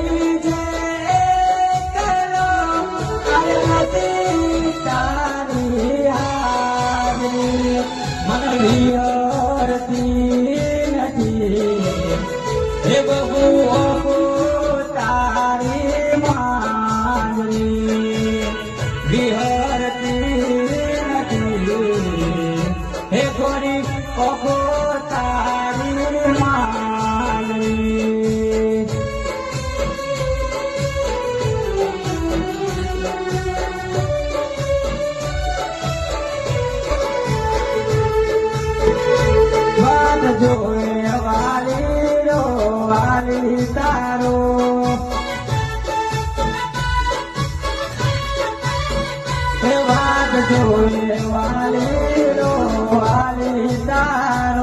ગઈ છે કરો આરતી તારી હાજરી મન વિહરતી નથી હે બહુ તારી માંગણી વિહરતી નથી હે ગોરી ઓહો તારી માંગણી વાત જોએ વાલી રો વાલી તારો વાત જોએ વાલી રો વાલી તારો